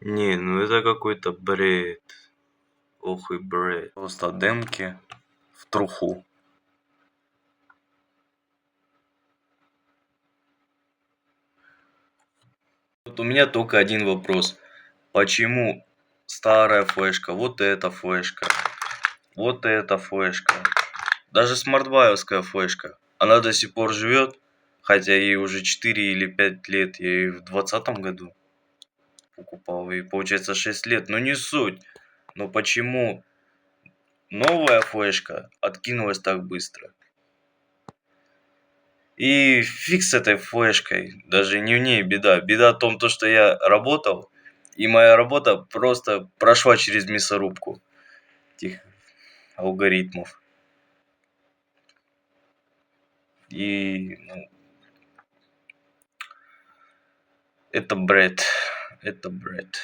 Не, ну это какой-то бред. Ох и бред. Просто демки в труху. Вот у меня только один вопрос. Почему старая флешка, вот эта флешка, вот эта флешка, даже смартбаевская флешка, она до сих пор живет, хотя ей уже 4 или 5 лет, я ее в 2020 году покупал, и получается 6 лет, но не суть. Но почему новая флешка откинулась так быстро? И фиг с этой флешкой, даже не в ней беда. Беда в том, то, что я работал, и моя работа просто прошла через мясорубку этих алгоритмов. И ну, это бред. Это бред.